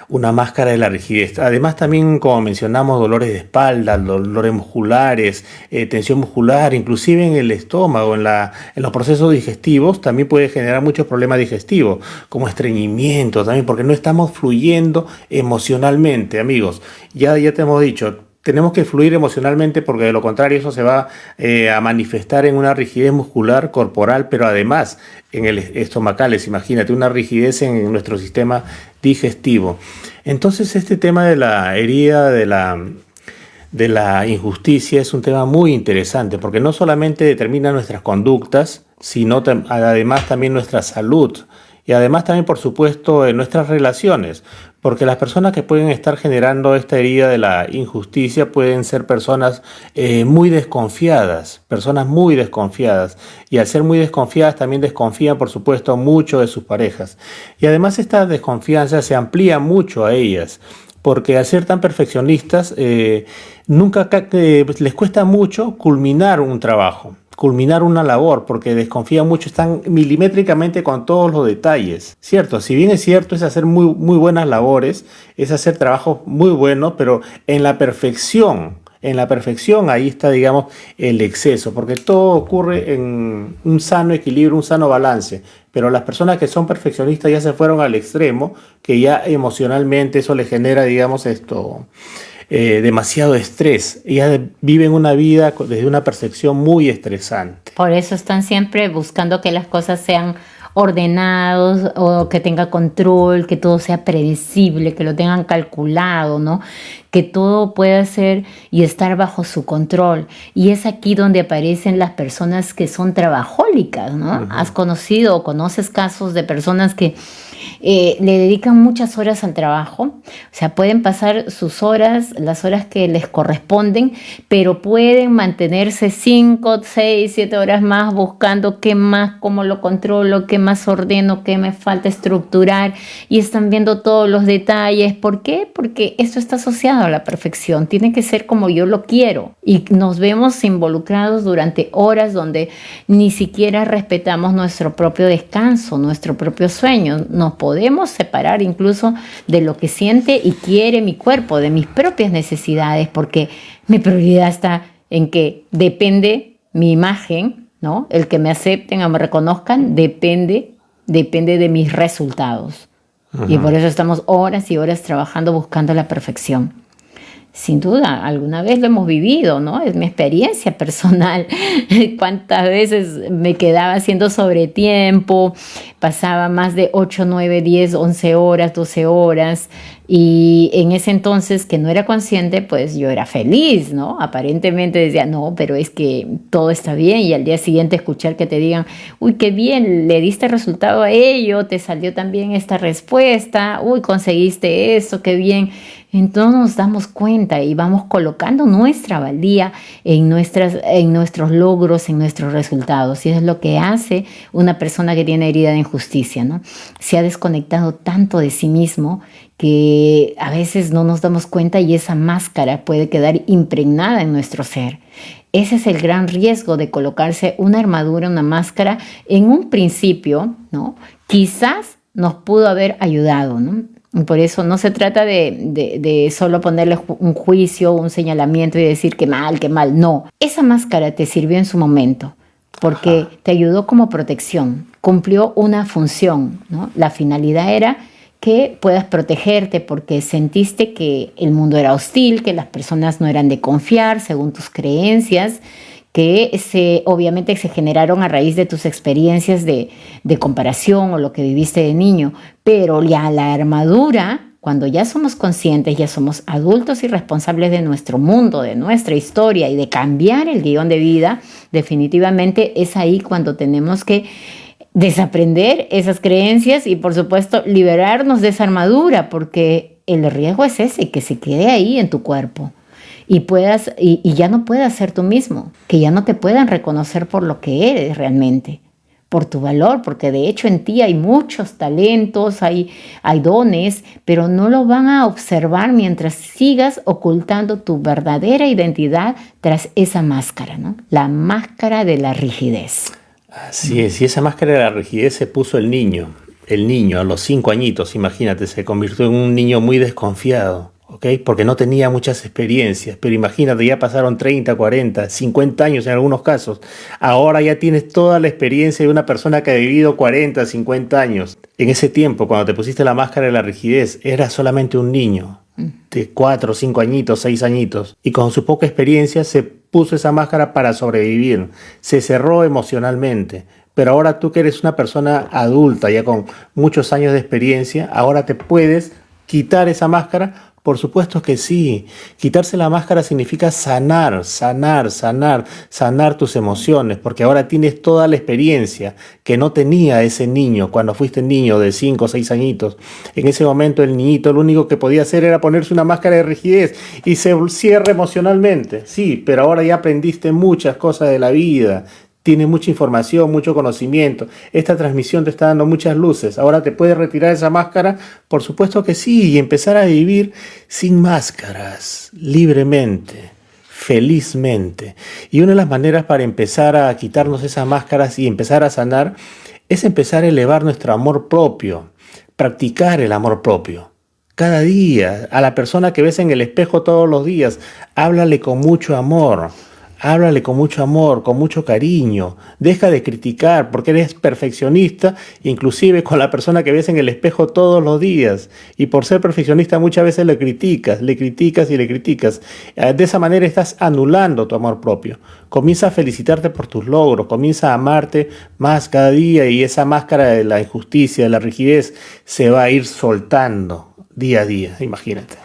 una máscara de la rigidez. Además también, como mencionamos, dolores de espalda, dolores musculares, tensión muscular, inclusive en el estómago, en los procesos digestivos, también puede generar muchos problemas digestivos, como estreñimiento también, porque no estamos fluyendo emocionalmente, amigos. Ya te hemos dicho, tenemos que fluir emocionalmente porque de lo contrario eso se va a manifestar en una rigidez muscular corporal, pero además en el estomacales, imagínate, una rigidez en nuestro sistema digestivo. Entonces este tema de la herida de la injusticia es un tema muy interesante porque no solamente determina nuestras conductas, sino además también nuestra salud. Y además también, por supuesto, en nuestras relaciones, porque las personas que pueden estar generando esta herida de la injusticia pueden ser personas muy desconfiadas, y al ser muy desconfiadas también desconfían, por supuesto, mucho de sus parejas. Y además esta desconfianza se amplía mucho a ellas, porque al ser tan perfeccionistas, nunca les cuesta mucho culminar un trabajo, culminar una labor, porque desconfían mucho, están milimétricamente con todos los detalles, ¿cierto? Si bien es cierto, es hacer muy buenas labores, es hacer trabajos muy buenos, pero en la perfección ahí está, digamos, el exceso, porque todo ocurre en un sano equilibrio, un sano balance, pero las personas que son perfeccionistas ya se fueron al extremo, que ya emocionalmente eso les genera, digamos, demasiado estrés. Ellas viven una vida desde una percepción muy estresante. Por eso están siempre buscando que las cosas sean ordenados o que tenga control, que todo sea predecible, que lo tengan calculado, ¿no? Que todo pueda ser y estar bajo su control. Y es aquí donde aparecen las personas que son trabajólicas, ¿no? Uh-huh. ¿Has conocido o conoces casos de personas que le dedican muchas horas al trabajo? O sea, pueden pasar sus horas, las horas que les corresponden, pero pueden mantenerse 5, 6, 7 horas más buscando qué más, cómo lo controlo, qué más ordeno, qué me falta estructurar, y están viendo todos los detalles. ¿Por qué? Porque esto está asociado a la perfección, tiene que ser como yo lo quiero, y nos vemos involucrados durante horas donde ni siquiera respetamos nuestro propio descanso, nuestro propio sueño. Nos podemos separar incluso de lo que siente y quiere mi cuerpo, de mis propias necesidades, porque mi prioridad está en que depende mi imagen, ¿no? El que me acepten o me reconozcan depende de mis resultados. Uh-huh. Y por eso estamos horas y horas trabajando buscando la perfección. Sin duda, alguna vez lo hemos vivido, ¿no? Es mi experiencia personal. Cuántas veces me quedaba haciendo sobretiempo, pasaba más de 8, 9, 10, 11 horas, 12 horas, Y en ese entonces, que no era consciente, pues yo era feliz, ¿no? Aparentemente decía, no, pero es que todo está bien. Y al día siguiente escuchar que te digan, uy, qué bien, le diste resultado a ello, te salió también esta respuesta, uy, conseguiste eso, qué bien. Entonces nos damos cuenta y vamos colocando nuestra valía en nuestros logros, en nuestros resultados. Y eso es lo que hace una persona que tiene herida de injusticia, ¿no? Se ha desconectado tanto de sí mismo que a veces no nos damos cuenta y esa máscara puede quedar impregnada en nuestro ser. Ese es el gran riesgo de colocarse una armadura, una máscara en un principio, ¿no? Quizás nos pudo haber ayudado, ¿no? Por eso no se trata de solo ponerle un juicio, un señalamiento y decir que mal, no. Esa máscara te sirvió en su momento porque te ayudó como protección, cumplió una función, ¿no? La finalidad era que puedas protegerte porque sentiste que el mundo era hostil, que las personas no eran de confiar según tus creencias, que obviamente se generaron a raíz de tus experiencias de comparación o lo que viviste de niño. Pero ya la armadura, cuando ya somos conscientes, ya somos adultos y responsables de nuestro mundo, de nuestra historia y de cambiar el guión de vida, definitivamente es ahí cuando tenemos que desaprender esas creencias y, por supuesto, liberarnos de esa armadura, porque el riesgo es ese, que se quede ahí en tu cuerpo y ya no puedas ser tú mismo, que ya no te puedan reconocer por lo que eres realmente, por tu valor, porque de hecho en ti hay muchos talentos, hay dones, pero no lo van a observar mientras sigas ocultando tu verdadera identidad tras esa máscara, ¿no? La máscara de la rigidez. Así es, y esa máscara de la rigidez se puso el niño. El niño a los 5 añitos, imagínate, se convirtió en un niño muy desconfiado, ¿ok? Porque no tenía muchas experiencias, pero imagínate, ya pasaron 30, 40, 50 años en algunos casos. Ahora ya tienes toda la experiencia de una persona que ha vivido 40, 50 años. En ese tiempo, cuando te pusiste la máscara de la rigidez, eras solamente un niño de 4, 5 añitos, 6 añitos, y con su poca experiencia se puso esa máscara para sobrevivir, se cerró emocionalmente. Pero ahora tú que eres una persona adulta, ya con muchos años de experiencia, ahora te puedes quitar esa máscara. Por supuesto que sí. Quitarse la máscara significa sanar tus emociones, porque ahora tienes toda la experiencia que no tenía ese niño cuando fuiste niño de 5 o 6 añitos. En ese momento el niñito lo único que podía hacer era ponerse una máscara de rigidez y se cierra emocionalmente. Sí, pero ahora ya aprendiste muchas cosas de la vida. Tienes mucha información, mucho conocimiento. Esta transmisión te está dando muchas luces. Ahora te puedes retirar esa máscara, por supuesto que sí, y empezar a vivir sin máscaras, libremente, felizmente. Y una de las maneras para empezar a quitarnos esas máscaras y empezar a sanar es empezar a elevar nuestro amor propio, practicar el amor propio. Cada día, a la persona que ves en el espejo todos los días, háblale con mucho amor. Háblale con mucho amor, con mucho cariño. Deja de criticar porque eres perfeccionista, inclusive con la persona que ves en el espejo todos los días. Y por ser perfeccionista muchas veces le criticas. De esa manera estás anulando tu amor propio. Comienza a felicitarte por tus logros, comienza a amarte más cada día y esa máscara de la injusticia, de la rigidez, se va a ir soltando día a día, imagínate.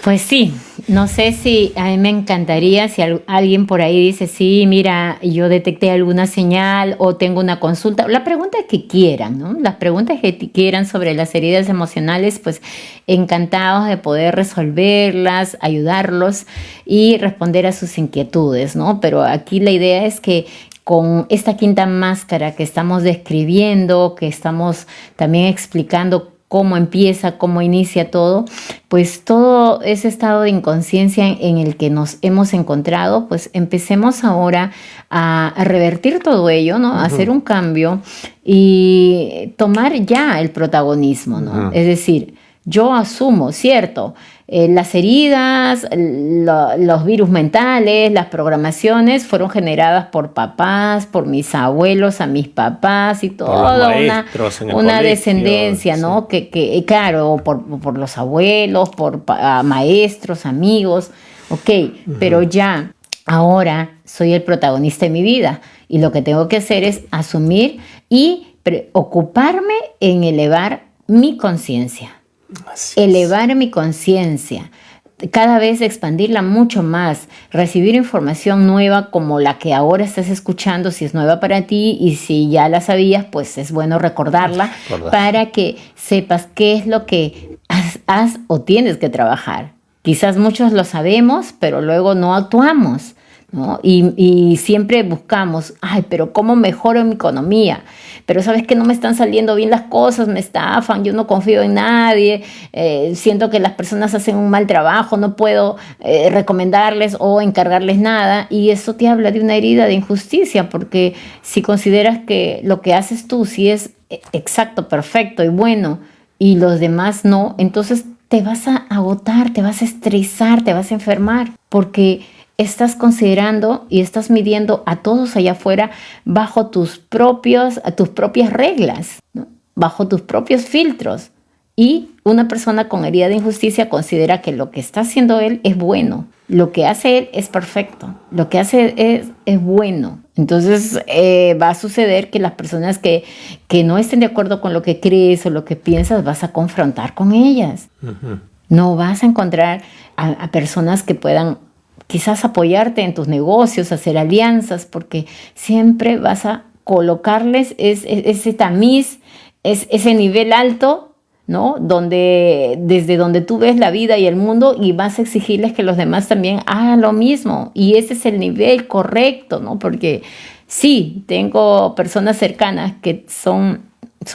Pues sí, no sé si a mí me encantaría si alguien por ahí dice, sí, mira, yo detecté alguna señal o tengo una consulta. La pregunta que quieran, ¿no? Las preguntas que quieran sobre las heridas emocionales, pues encantados de poder resolverlas, ayudarlos y responder a sus inquietudes, ¿no? Pero aquí la idea es que con esta quinta máscara que estamos describiendo, que estamos también explicando cómo empieza, cómo inicia todo, pues todo ese estado de inconsciencia en el que nos hemos encontrado, pues empecemos ahora a revertir todo ello, ¿no? A hacer un cambio y tomar ya el protagonismo, ¿no? Es decir, yo asumo, ¿cierto? Las heridas, los virus mentales, las programaciones fueron generadas por papás, por mis abuelos, a mis papás y toda una descendencia, ¿no? Sí. Claro, por los abuelos, por maestros, amigos, pero ya, ahora soy el protagonista de mi vida y lo que tengo que hacer es asumir y ocuparme en elevar mi conciencia. Así es. elevar mi conciencia, cada vez expandirla mucho más, recibir información nueva como la que ahora estás escuchando, si es nueva para ti, y si ya la sabías, pues es bueno recordarla para que sepas qué es lo que has o tienes que trabajar. Quizás muchos lo sabemos, pero luego no actuamos, ¿no? Y siempre buscamos, ay, pero ¿cómo mejoro mi economía? Pero sabes que no me están saliendo bien las cosas, me estafan, yo no confío en nadie, siento que las personas hacen un mal trabajo, no puedo recomendarles o encargarles nada, y eso te habla de una herida de injusticia, porque si consideras que lo que haces tú sí es exacto, perfecto y bueno, y los demás no, entonces te vas a agotar, te vas a estresar, te vas a enfermar, porque estás considerando y estás midiendo a todos allá afuera bajo tus propias reglas, ¿no? Bajo tus propios filtros. Y una persona con herida de injusticia considera que lo que está haciendo él es bueno, lo que hace él es perfecto, lo que hace es bueno. Entonces va a suceder que las personas que no estén de acuerdo con lo que crees o lo que piensas, vas a confrontar con ellas. Uh-huh. No vas a encontrar a personas que puedan quizás apoyarte en tus negocios, hacer alianzas, porque siempre vas a colocarles ese tamiz, ese nivel alto, ¿no? Desde donde tú ves la vida y el mundo, y vas a exigirles que los demás también hagan lo mismo. Y ese es el nivel correcto, ¿no? Porque sí, tengo personas cercanas que son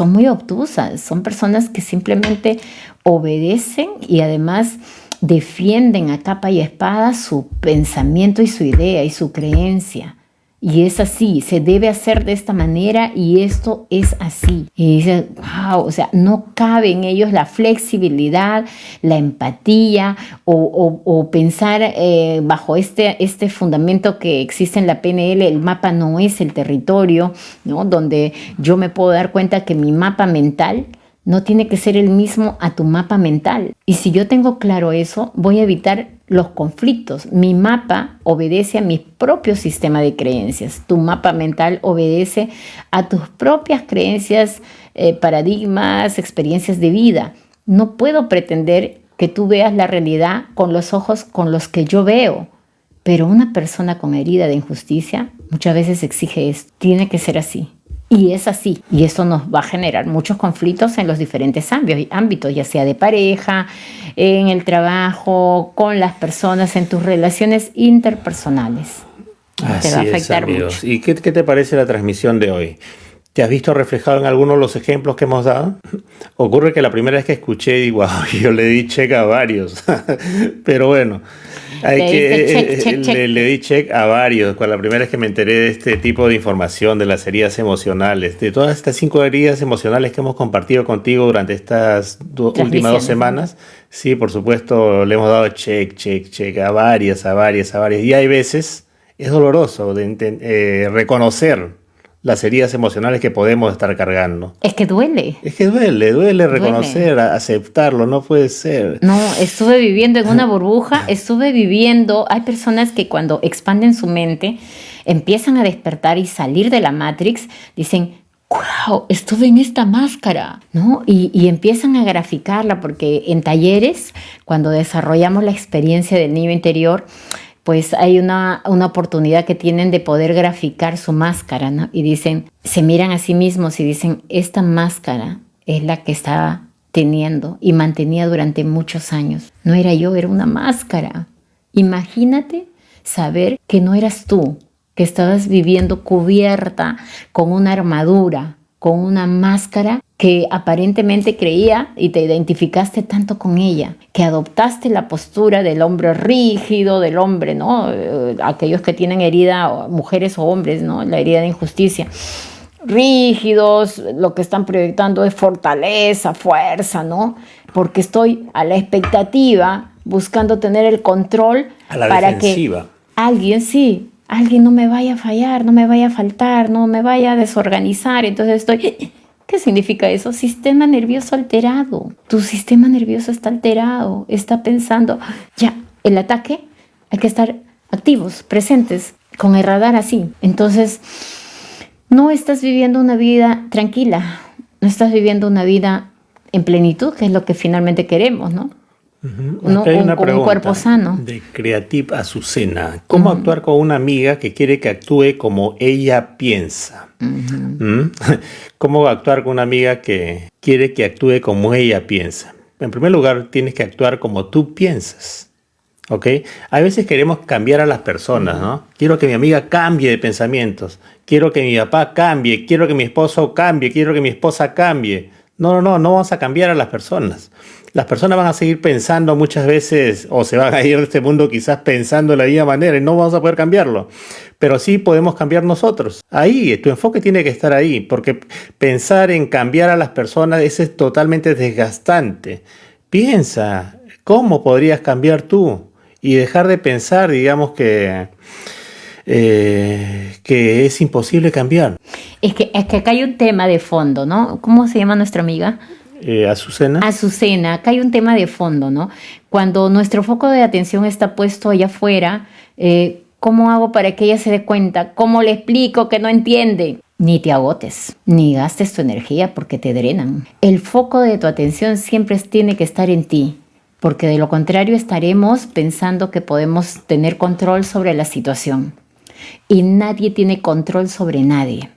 muy obtusas, son personas que simplemente obedecen y además defienden a capa y espada su pensamiento y su idea y su creencia. Y es así, se debe hacer de esta manera y esto es así. Y dices, wow, o sea, no cabe en ellos la flexibilidad, la empatía o pensar bajo este fundamento que existe en la PNL. El mapa no es el territorio, ¿no? Donde yo me puedo dar cuenta que mi mapa mental no tiene que ser el mismo a tu mapa mental. Y si yo tengo claro eso, voy a evitar los conflictos. Mi mapa obedece a mi propio sistema de creencias. Tu mapa mental obedece a tus propias creencias, paradigmas, experiencias de vida. No puedo pretender que tú veas la realidad con los ojos con los que yo veo. Pero una persona con herida de injusticia muchas veces exige esto. Tiene que ser así. Y es así, y eso nos va a generar muchos conflictos en los diferentes ámbitos, ya sea de pareja, en el trabajo, con las personas, en tus relaciones interpersonales. Así te va a afectar mucho. ¿Y qué te parece la transmisión de hoy? ¿Te has visto reflejado en algunos de los ejemplos que hemos dado? Ocurre que la primera vez que escuché, digo, yo le di check a varios, pero bueno. Le di check a varios. Cuando la primera vez que me enteré de este tipo de información, de las heridas emocionales, de todas estas 5 heridas emocionales que hemos compartido contigo durante estas últimas 2 semanas, sí, por supuesto, le hemos dado check a varias. Y hay veces, es doloroso reconocer las heridas emocionales que podemos estar cargando. Es que duele. Duele reconocer, aceptarlo, no puede ser. No, estuve viviendo en una burbuja, hay personas que cuando expanden su mente, empiezan a despertar y salir de la Matrix, dicen, wow, estuve en esta máscara, ¿no? Y empiezan a graficarla, porque en talleres, cuando desarrollamos la experiencia del niño interior, pues hay una oportunidad que tienen de poder graficar su máscara, ¿no? Y dicen, se miran a sí mismos y dicen, esta máscara es la que estaba teniendo y mantenía durante muchos años. No era yo, era una máscara. Imagínate saber que no eras tú, que estabas viviendo cubierta con una armadura, con una máscara que aparentemente creía y te identificaste tanto con ella, que adoptaste la postura del hombre rígido, del hombre, ¿no? Aquellos que tienen herida, mujeres o hombres, ¿no? La herida de injusticia. Rígidos, lo que están proyectando es fortaleza, fuerza, ¿no? Porque estoy a la expectativa, buscando tener el control para defensiva. Que alguien no me vaya a fallar, no me vaya a faltar, no me vaya a desorganizar. Entonces estoy... ¿Qué significa eso? Sistema nervioso alterado. Tu sistema nervioso está alterado, está pensando, ya, el ataque, hay que estar activos, presentes, con el radar así. Entonces, no estás viviendo una vida tranquila, no estás viviendo una vida en plenitud, que es lo que finalmente queremos, ¿no? ¿No? Acá hay una con un cuerpo sano. De Creative Azucena. ¿Cómo actuar con una amiga que quiere que actúe como ella piensa? ¿Cómo actuar con una amiga que quiere que actúe como ella piensa? En primer lugar, tienes que actuar como tú piensas. ¿Ok? A veces queremos cambiar a las personas, ¿no? Quiero que mi amiga cambie de pensamientos. Quiero que mi papá cambie. Quiero que mi esposo cambie. Quiero que mi esposa cambie. No vamos a cambiar a las personas. Las personas van a seguir pensando muchas veces, o se van a ir de este mundo quizás pensando de la misma manera y no vamos a poder cambiarlo. Pero sí podemos cambiar nosotros. Ahí, tu enfoque tiene que estar ahí, porque pensar en cambiar a las personas es totalmente desgastante. Piensa, ¿cómo podrías cambiar tú? Y dejar de pensar, digamos, que es imposible cambiar. Es que acá hay un tema de fondo, ¿no? ¿Cómo se llama nuestra amiga? Azucena. Azucena, acá hay un tema de fondo, ¿no? Cuando nuestro foco de atención está puesto allá afuera, ¿cómo hago para que ella se dé cuenta? ¿Cómo le explico que no entiende? Ni te agotes, ni gastes tu energía porque te drenan. El foco de tu atención siempre tiene que estar en ti, porque de lo contrario estaremos pensando que podemos tener control sobre la situación. Y nadie tiene control sobre nadie.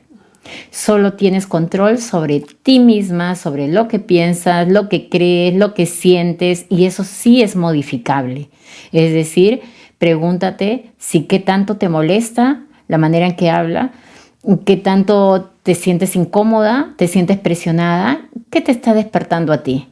Solo tienes control sobre ti misma, sobre lo que piensas, lo que crees, lo que sientes, y eso sí es modificable. Es decir, pregúntate si qué tanto te molesta la manera en que habla, qué tanto te sientes incómoda, te sientes presionada, qué te está despertando a ti.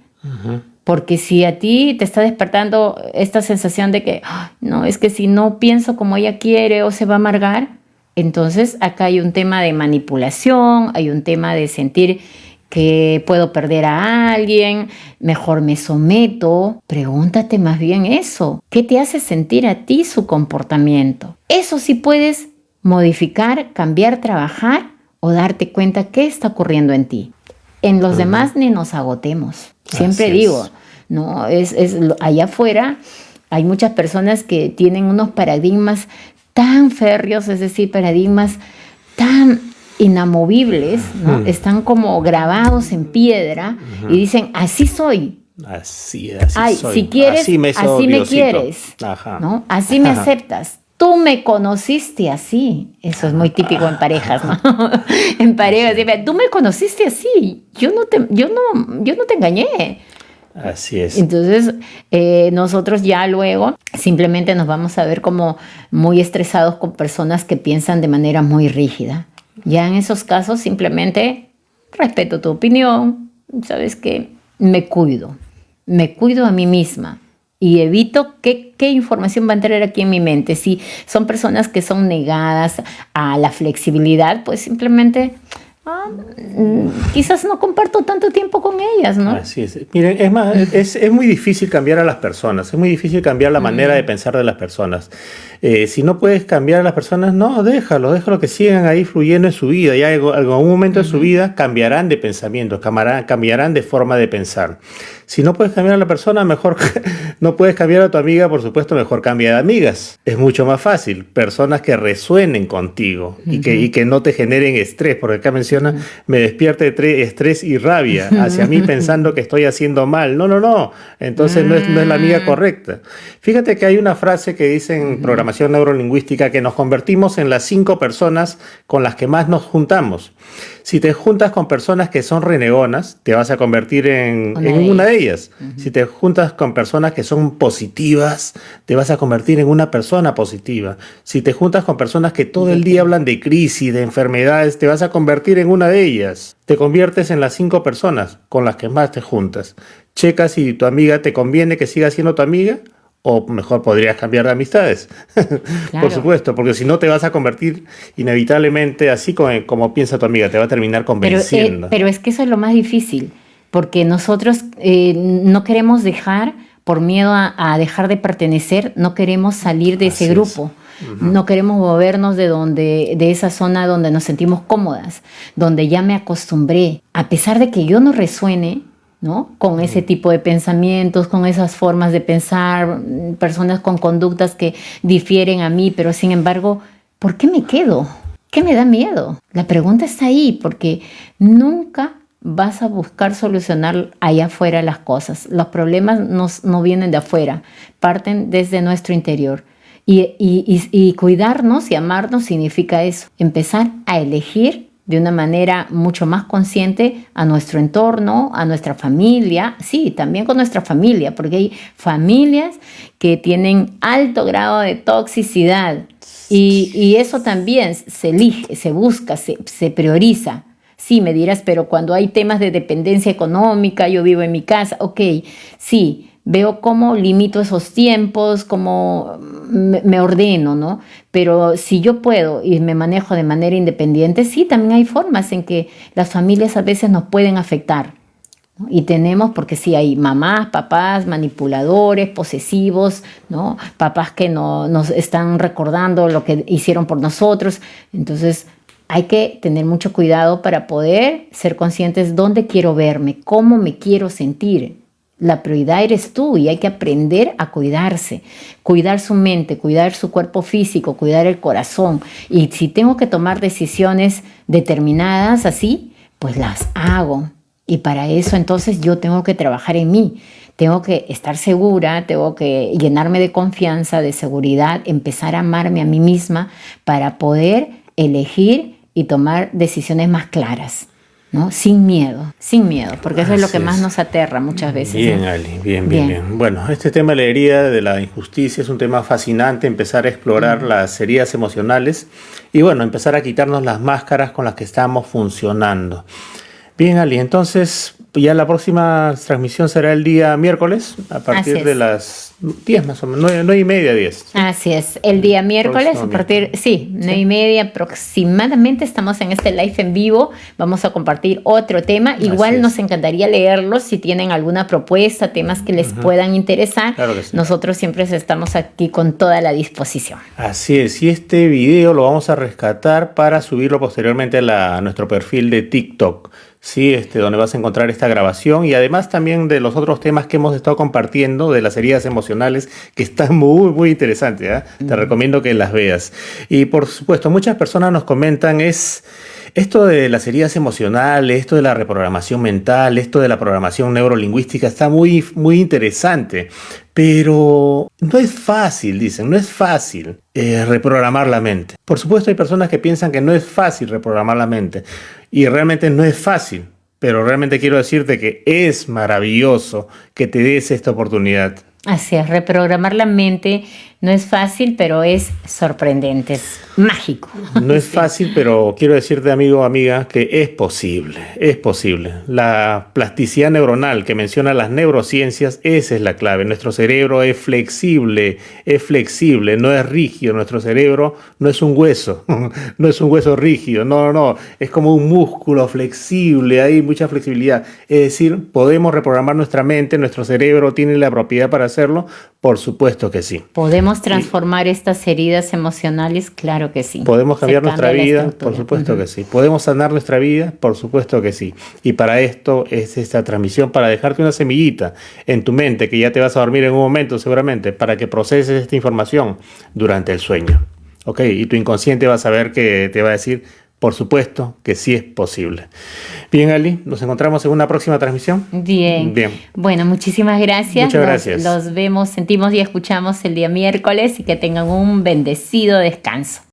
Porque si a ti te está despertando esta sensación de que no, es que si no pienso como ella quiere o se va a amargar, entonces acá hay un tema de manipulación, hay un tema de sentir que puedo perder a alguien, mejor me someto. Pregúntate más bien eso. ¿Qué te hace sentir a ti su comportamiento? Eso sí puedes modificar, cambiar, trabajar o darte cuenta qué está ocurriendo en ti. En los demás ni nos agotemos. Siempre digo, no, allá afuera hay muchas personas que tienen unos paradigmas tan férreos, es decir, paradigmas tan inamovibles, ¿no? Están como grabados en piedra y dicen, así soy. Así soy. Si quieres, así me quieres, ¿no? Así me aceptas. Tú me conociste así. Eso es muy típico en parejas, ¿no? En parejas, tú me conociste así. Yo no te engañé. Así es. Entonces, nosotros ya luego simplemente nos vamos a ver como muy estresados con personas que piensan de manera muy rígida. Ya en esos casos simplemente respeto tu opinión, ¿sabes qué? Me cuido a mí misma y evito qué información va a entrar aquí en mi mente. Si son personas que son negadas a la flexibilidad, pues simplemente quizás no comparto tanto tiempo con ellas, ¿no? Así es. Miren, es muy difícil cambiar a las personas, es muy difícil cambiar la manera de pensar de las personas. Si no puedes cambiar a las personas, no, déjalo que sigan ahí fluyendo en su vida. Ya en algún momento de su vida cambiarán de pensamiento, cambiarán de forma de pensar. Si no puedes cambiar a la persona, mejor no puedes cambiar a tu amiga, por supuesto, mejor cambia de amigas. Es mucho más fácil. Personas que resuenen contigo y que no te generen estrés, porque acá menciona, me despierte estrés y rabia hacia mí pensando que estoy haciendo mal. No. Entonces no es la amiga correcta. Fíjate que hay una frase que dice en programación neurolingüística que nos convertimos en las 5 personas con las que más nos juntamos. Si te juntas con personas que son renegonas, te vas a convertir en una de ellas. Si te juntas con personas que son positivas, te vas a convertir en una persona positiva. Si te juntas con personas que todo el día hablan de crisis, de enfermedades, te vas a convertir en una de ellas. Te conviertes en las 5 personas con las que más te juntas. Checa si tu amiga te conviene que siga siendo tu amiga, o mejor podrías cambiar de amistades. Claro. Por supuesto, porque si no te vas a convertir inevitablemente así como piensa tu amiga, te va a terminar convenciendo. Pero es que eso es lo más difícil, porque nosotros no queremos dejar, por miedo a dejar de pertenecer, no queremos salir de ese grupo. No queremos movernos de esa zona donde nos sentimos cómodas, donde ya me acostumbré. A pesar de que yo no resuene, ¿no? Con ese tipo de pensamientos, con esas formas de pensar, personas con conductas que difieren a mí, pero sin embargo, ¿por qué me quedo? ¿Qué me da miedo? La pregunta está ahí, porque nunca vas a buscar solucionar allá afuera las cosas. Los problemas no vienen de afuera, parten desde nuestro interior. Y cuidarnos y amarnos significa eso, empezar a elegir de una manera mucho más consciente a nuestro entorno, a nuestra familia, sí, también con nuestra familia, porque hay familias que tienen alto grado de toxicidad y eso también se elige, se busca, se prioriza. Sí, me dirás, pero cuando hay temas de dependencia económica, yo vivo en mi casa, ok, sí, veo cómo limito esos tiempos, cómo me ordeno, ¿no? Pero si yo puedo y me manejo de manera independiente, sí, también hay formas en que las familias a veces nos pueden afectar, ¿no? Y tenemos, porque sí, hay mamás, papás, manipuladores, posesivos, ¿no? Papás que no nos están recordando lo que hicieron por nosotros. Entonces, hay que tener mucho cuidado para poder ser conscientes dónde quiero verme, cómo me quiero sentir. La prioridad eres tú y hay que aprender a cuidarse, cuidar su mente, cuidar su cuerpo físico, cuidar el corazón. Y si tengo que tomar decisiones determinadas así, pues las hago. Y para eso entonces yo tengo que trabajar en mí. Tengo que estar segura, tengo que llenarme de confianza, de seguridad, empezar a amarme a mí misma para poder elegir y tomar decisiones más claras, ¿no? Sin miedo, porque eso es lo que más nos aterra muchas veces. Bien, ¿no? Ali, bien. Bueno, este tema de la herida, de la injusticia, es un tema fascinante, empezar a explorar las heridas emocionales y bueno, empezar a quitarnos las máscaras con las que estamos funcionando. Bien, Ali, entonces ya la próxima transmisión será el día miércoles, a partir de las 10 más o menos, 9:30, 10. ¿Sí? Así es, el día miércoles, a partir, sí, 9:30 aproximadamente, estamos en este live en vivo, vamos a compartir otro tema, igual nos encantaría leerlos si tienen alguna propuesta, temas que les puedan interesar, claro que sí. Nosotros siempre estamos aquí con toda la disposición. Así es, y este video lo vamos a rescatar para subirlo posteriormente a nuestro perfil de TikTok. Sí, donde vas a encontrar esta grabación y además también de los otros temas que hemos estado compartiendo de las heridas emocionales que están muy, muy interesantes, ¿eh? Te recomiendo que las veas. Y por supuesto, muchas personas nos comentan esto de las heridas emocionales, esto de la reprogramación mental, esto de la programación neurolingüística está muy, muy interesante, pero no es fácil, dicen, no es fácil reprogramar la mente. Por supuesto, hay personas que piensan que no es fácil reprogramar la mente y realmente no es fácil, pero realmente quiero decirte que es maravilloso que te des esta oportunidad. Así es, reprogramar la mente no es fácil, pero es sorprendente, es mágico. No es fácil, pero quiero decirte, amigo o amiga, que es posible, es posible. La plasticidad neuronal que mencionan las neurociencias, esa es la clave. Nuestro cerebro es flexible, no es rígido. Nuestro cerebro no es un hueso, no es un hueso rígido, no, es como un músculo flexible, hay mucha flexibilidad. Es decir, podemos reprogramar nuestra mente, nuestro cerebro tiene la propiedad para hacerlo, por supuesto que sí. ¿Podemos transformar estas heridas emocionales? Claro que sí. ¿Podemos cambiar nuestra vida? Por supuesto que sí. ¿Podemos sanar nuestra vida? Por supuesto que sí. Y para esto es esta transmisión, para dejarte una semillita en tu mente, que ya te vas a dormir en un momento seguramente, para que proceses esta información durante el sueño. ¿Ok? Y tu inconsciente va a saber que te va a decir, por supuesto que sí es posible. Bien, Ali, nos encontramos en una próxima transmisión. Bien. Bueno, muchísimas gracias. Muchas gracias. Los vemos, sentimos y escuchamos el día miércoles y que tengan un bendecido descanso.